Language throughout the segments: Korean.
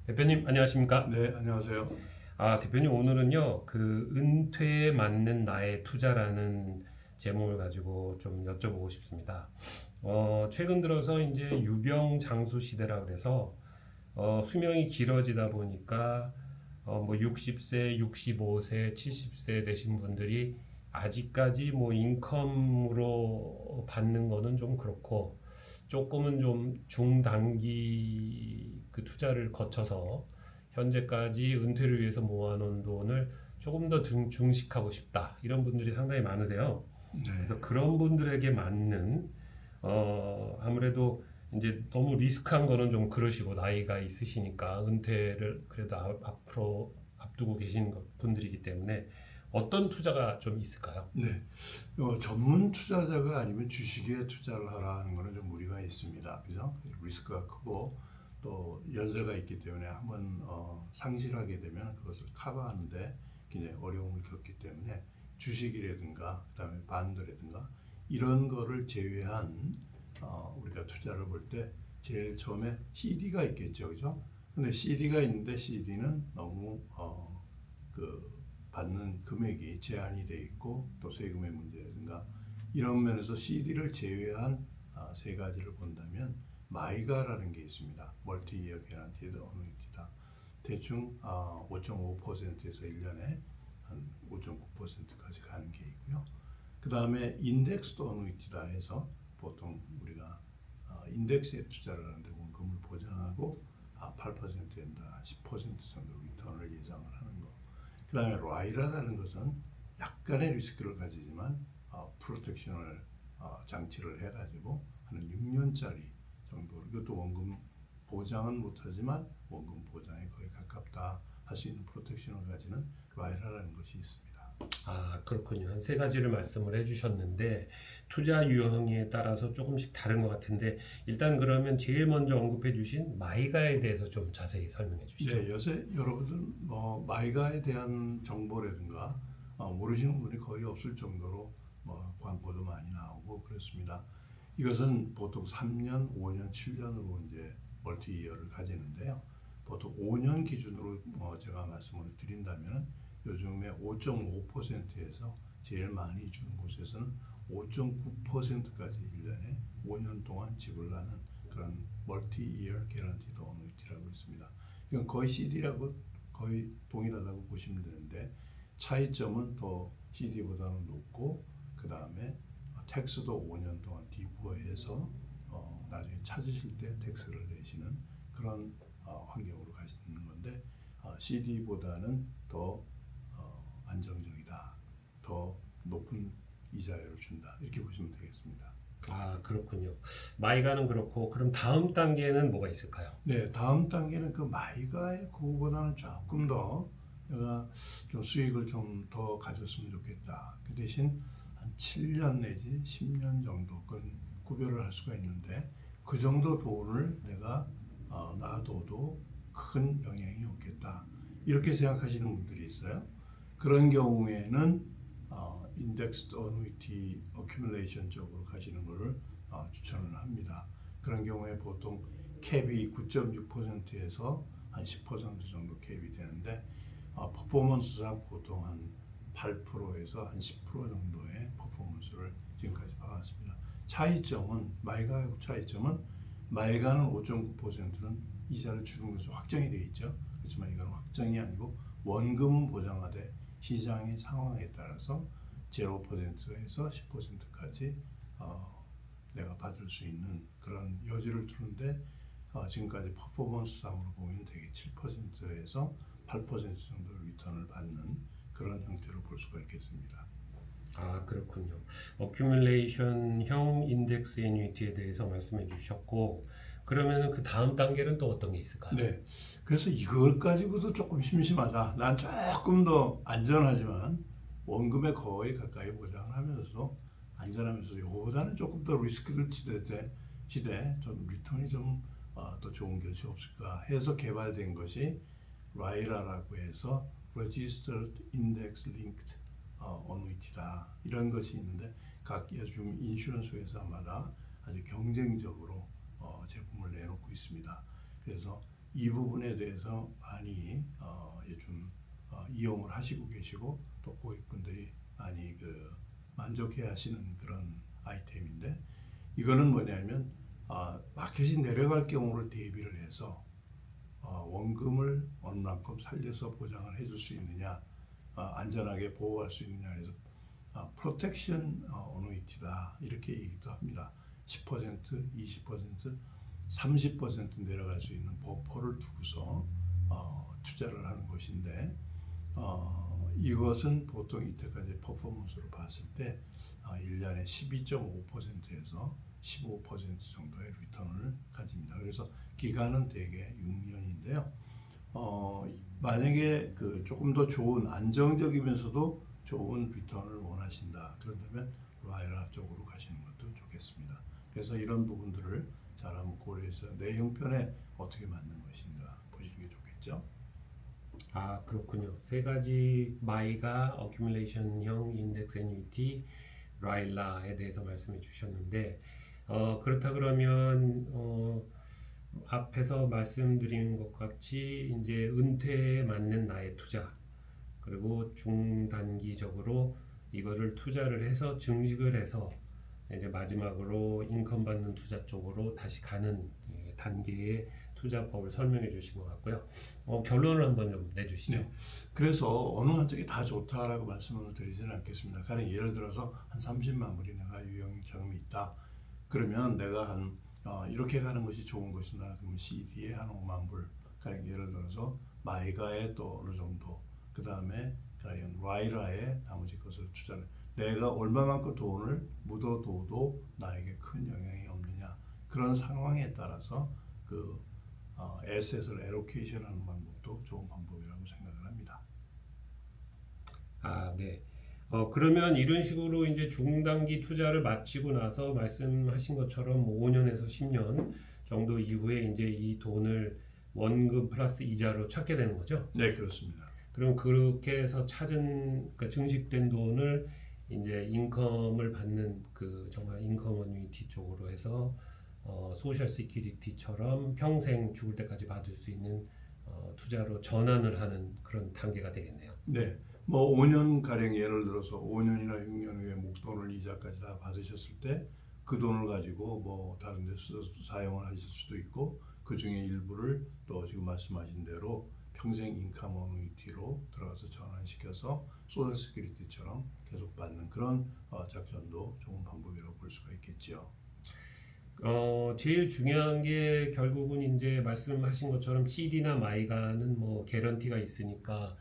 대표님 안녕하십니까? 네, 안녕하세요. 대표님 오늘은요 그 은퇴에 맞는 나의 투자라는 제목을 가지고 좀 여쭤보고 싶습니다. 최근 들어서 이제 유병장수 시대라 그래서 수명이 길어지다 보니까 뭐 60세, 65세, 70세 되신 분들이 아직까지 뭐 인컴으로 받는 거는 좀 그렇고 조금은 좀 중단기 그 투자를 거쳐서 현재까지 은퇴를 위해서 모아놓은 돈을 조금 더 증식하고 싶다 이런 분들이 상당히 많으세요. 그래서 네, 그런 분들에게 맞는 아무래도 이제 너무 리스크한 거는 좀 그러시고 나이가 있으시니까 은퇴를 그래도 앞으로 앞두고 계신 분들이기 때문에 어떤 투자가 좀 있을까요? 네. 전문 투자자가 아니면 주식에 투자를 하라는 거는 좀 무리가 있습니다. 그죠? 리스크가 크고 또 연세가 있기 때문에 한번 상실하게 되면 그것을 커버하는데 굉장히 어려움을 겪기 때문에 주식이라든가 그다음에 반도라든가 이런 거를 제외한 우리가 투자를 볼 때 제일 처음에 CD가 있겠죠, 그죠? 근데 CD가 있는데 CD는 너무 그 받는 금액이 제한이 돼 있고 또 세금의 문제라든가 이런 면에서 CD를 제외한 세 가지를 본다면 마이가라는 게 있습니다. 멀티이어 개런티드 어누이티다. 대충 5.5%에서 1년에 한 5.9%까지 가는 게 있고요. 그 다음에 인덱스드 어누이티다 해서 보통 우리가 인덱스에 투자를 하는데 원금을 보장하고 8%인다 10% 정도 리턴을 예상을 하는 거. 그 다음에 라이라라는 것은 약간의 리스크를 가지지만 프로텍션을 장치를 해가지고 한 6년짜리 정도 이것도 원금 보장은 못하지만 원금 보장에 거의 가깝다 할 수 있는 프로텍션을 가지는 라이라라는 것이 있습니다. 그렇군요. 한 세 가지를 말씀을 해주셨는데 투자 유형에 따라서 조금씩 다른 것 같은데 일단 그러면 제일 먼저 언급해 주신 마이가에 대해서 좀 자세히 설명해 주시죠. 네, 요새 여러분들 마이가에 대한 정보라든가 모르시는 분이 거의 없을 정도로 광고도 많이 나오고 그렇습니다. 이것은 보통 3년, 5년, 7년으로 이제 멀티 이어를 가지는데요. 보통 5년 기준으로 제가 말씀을 드린다면 요즘에 5.5%에서 제일 많이 주는 곳에서는 5.9%까지 1년에 5년 동안 지불하는 그런 멀티 이어 개런티드 어누이티라고 있습니다. 이건 거의 CD라고 거의 동일하다고 보시면 되는데 차이점은 더 CD보다는 높고 그 다음에 텍스도 5년 동안 디부어해서 나중에 찾으실 때 텍스를 내시는 그런 환경으로 가시는 건데 CD보다는 더 안정적이다, 더 높은 이자율을 준다 이렇게 보시면 되겠습니다. 그렇군요. 마이가는 그렇고 그럼 다음 단계는 뭐가 있을까요? 네, 다음 단계는 그 마이가의 그거보다는 조금 더 내가 좀 수익을 좀 더 가졌으면 좋겠다. 그 대신 한 7년 내지 10년 정도 그건 구별을 할 수가 있는데 그 정도 돈을 내가 놔둬도 큰 영향이 없겠다. 이렇게 생각하시는 분들이 있어요. 그런 경우에는 인덱스드 어누이티 어큐뮬레이션 쪽으로 가시는 것을 추천을 합니다. 그런 경우에 보통 캡이 9.6%에서 한 10% 정도 캡이 되는데 퍼포먼스상 보통 한 8%에서 한 10% 정도의 퍼포먼스를 지금까지 봐왔습니다. 차이점은 마이가하고 차이점은 마이가는 5.9%는 이자를 주는 것으로 확정이 되어 있죠. 그렇지만 이건 확정이 아니고 원금은 보장하되 시장의 상황에 따라서 0%에서 10%까지 내가 받을 수 있는 그런 여지를 두는데 지금까지 퍼포먼스상으로 보면 되게 7%에서 8% 정도 리턴을 받는 그런 형태로 볼 수가 있겠습니다. 그렇군요. 어큐뮬레이션형 인덱스 애뉴이티에 대해서 말씀해 주셨고 그러면은 그 다음 단계는 또 어떤 게 있을까요? 네, 그래서 이걸 가지고도 조금 심심하다. 난 조금 더 안전하지만 원금에 거의 가까이 보장을 하면서도 안전하면서 이거보다는 조금 더 리스크를 지대 좀 리턴이 좀 더 좋은 것이 없을까 해서 개발된 것이 라이라라고 해서 Registered Index Linked Annuity다 이런 것이 있는데 각 요즘 인슈런스 회사마다 아주 경쟁적으로 제품을 내놓고 있습니다. 그래서 이 부분에 대해서 많이 요즘 이용을 하시고 계시고 또 고객분들이 많이 만족해 하시는 그런 아이템인데 이거는 뭐냐면 마켓이 내려갈 경우를 대비를 해서 원금을 얼마만큼 살려서 보장을 해줄 수 있느냐 안전하게 보호할 수 있느냐 해서 프로텍션 어누이티다 이렇게 얘기도 합니다. 10%, 20%, 30% 내려갈 수 있는 버퍼를 두고서 투자를 하는 것인데 이것은 보통 이때까지 퍼포먼스로 봤을 때 1년에 12.5%에서 15% 정도의 리턴을 가집니다. 그래서 기간은 대개 6년인데요. 만약에 조금 더 좋은 안정적이면서도 좋은 리턴을 원하신다. 그런다면 라이라 쪽으로 가시는 것도 좋겠습니다. 그래서 이런 부분들을 잘 한번 고려해서 내 형편에 어떻게 맞는 것인가 보시는 게 좋겠죠. 그렇군요. 세 가지 마이가 어큐뮬레이션형 인덱스 애뉴이티 라일라에 대해서 말씀해 주셨는데 그렇다 그러면 앞에서 말씀드린 것 같이 이제 은퇴에 맞는 나의 투자 그리고 중단기적으로 이거를 투자를 해서 증식을 해서 이제 마지막으로 인컴 받는 투자 쪽으로 다시 가는 단계의 투자법을 설명해 주신 것 같고요. 결론을 한번 좀 내주시죠. 네. 그래서 어느 한쪽이 다 좋다라고 말씀을 드리지는 않겠습니다. 가령 예를 들어서 한 30만 불이 내가 유형 자금이 있다. 그러면 내가 이렇게 가는 것이 좋은 것이나 그러면 CD에 한 5만 불 가령 예를 들어서 마이가에 또 어느 정도 그 다음에 가령 라이라에 나머지 것을 투자를 내가 얼마만큼 돈을 묻어둬도 나에게 큰 영향이 없느냐 그런 상황에 따라서 에셋을 에로케이션하는 방법도 좋은 방법이라고 생각을 합니다. 네. 그러면 이런 식으로 이제 중단기 투자를 마치고 나서 말씀하신 것처럼 5년에서 10년 정도 이후에 이제 이 돈을 원금 플러스 이자로 찾게 되는 거죠? 네, 그렇습니다. 그럼 그렇게 해서 그러니까 증식된 돈을 이제 인컴을 받는 정말 인컴 어뉴이티 쪽으로 해서 소셜 시큐리티처럼 평생 죽을 때까지 받을 수 있는 투자로 전환을 하는 그런 단계가 되겠네요. 네, 뭐 5년 가령 예를 들어서 5년이나 6년 후에 목돈을 이자까지 다 받으셨을 때 그 돈을 가지고 뭐 다른 데 사용을 하실 수도 있고 그 중에 일부를 또 지금 말씀하신 대로 평생 인컴 어누이티로 들어가서 전환시켜서 소셜 시큐리티처럼 계속 받는 그런 작전도 좋은 방법이라고 볼 수가 있겠죠. 제일 중요한 게 결국은 이제 말씀하신 것처럼 CD나 마이가는 뭐 개런티가 있으니까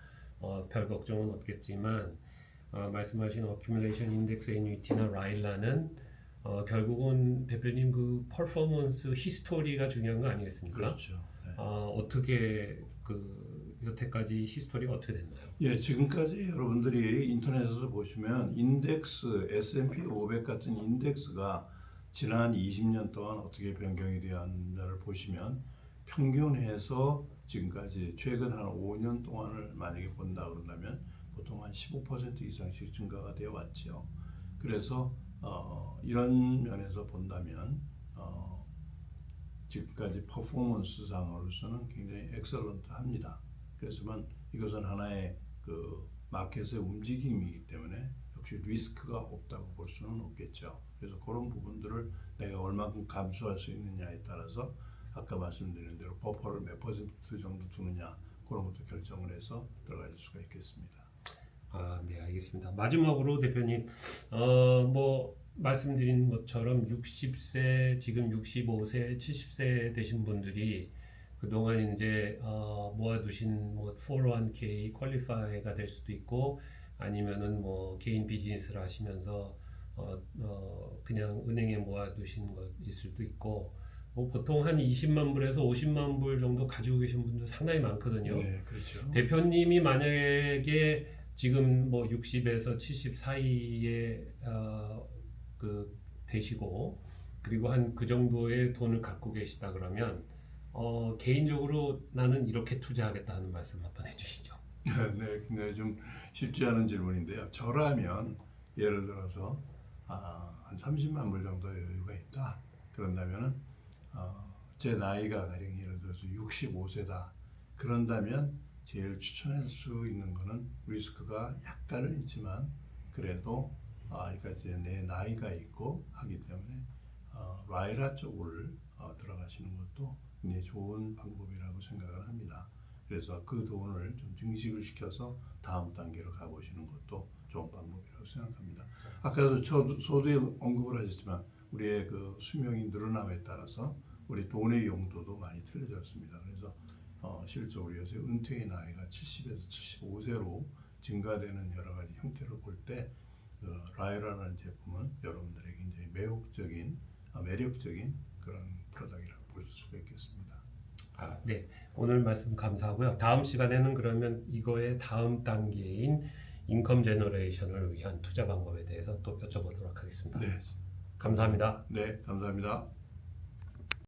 별 걱정은 없겠지만 말씀하신 어큐뮬레이션 인덱스 애뉴이티나 라일라는 결국은 대표님 퍼포먼스 히스토리가 중요한 거 아니겠습니까? 그렇죠. 네. 어떻게 여태까지 히스토리가 어떻게 됐나요? 예, 지금까지 여러분들이 인터넷에서 보시면 인덱스 S&P 500 같은 인덱스가 지난 20년 동안 어떻게 변경이 되었는지를 보시면 평균해서 지금까지 최근 한 5년 동안을 만약에 본다 그런다면 보통 한 15% 이상씩 증가가 되어 왔죠. 그래서 이런 면에서 본다면 지금까지 퍼포먼스 상으로서는 굉장히 엑셀런트합니다. 그렇지만 이것은 하나의 마켓의 움직임이기 때문에 역시 리스크가 없다고 볼 수는 없겠죠. 그래서 그런 부분들을 내가 얼마큼 감수할 수 있느냐에 따라서 아까 말씀드린 대로 버퍼를 몇 퍼센트 정도 두느냐 그런 것도 결정을 해서 들어갈 수가 있겠습니다. 네, 알겠습니다. 마지막으로 대표님, 뭐 말씀드린 것처럼 60세, 지금 65세, 70세 되신 분들이 그동안 이제 모아두신 뭐 401k 퀄리파이가 될 수도 있고 아니면은 뭐 개인 비즈니스를 하시면서 그냥 은행에 모아두신 것일 수도 있고 뭐 보통 한 20만 불에서 50만 불 정도 가지고 계신 분들 상당히 많거든요. 네, 그렇죠. 대표님이 만약에 지금 뭐 60에서 70 사이에 되시고 그리고 한 그 정도의 돈을 갖고 계시다 그러면 개인적으로 나는 이렇게 투자하겠다 하는 말씀 한번 해주시죠. 네, 근데 좀 쉽지 않은 질문인데요. 저라면 예를 들어서 한 30만 불 정도 여유가 있다. 그런다면은 제 나이가 가령 예를 들어서 65세다. 그런다면 제일 추천할 수 있는 거는 리스크가 약간은 있지만 그래도 그러니까 이제 내 나이가 있고 하기 때문에 라이라 쪽을 들어가시는 것도 굉장히 좋은 방법이라고 생각을 합니다. 그래서 그 돈을 좀 증식을 시켜서 다음 단계로 가보시는 것도 좋은 방법이라고 생각합니다. 아까도 소두에 언급을 하셨지만 우리의 그 수명이 늘어남에 따라서 우리 돈의 용도도 많이 틀려졌습니다. 그래서 실제로 요새 은퇴의 나이가 70에서 75세로 증가되는 여러 가지 형태를 볼 때 라이라라는 제품은 여러분들에게 굉장히 매력적인 그런 프로덕트라고 볼 수가 있겠습니다. 네. 오늘 말씀 감사하고요. 다음 시간에는 그러면 이거의 다음 단계인 인컴 제너레이션을 위한 투자 방법에 대해서 또 여쭤보도록 하겠습니다. 네, 감사합니다. 네, 감사합니다.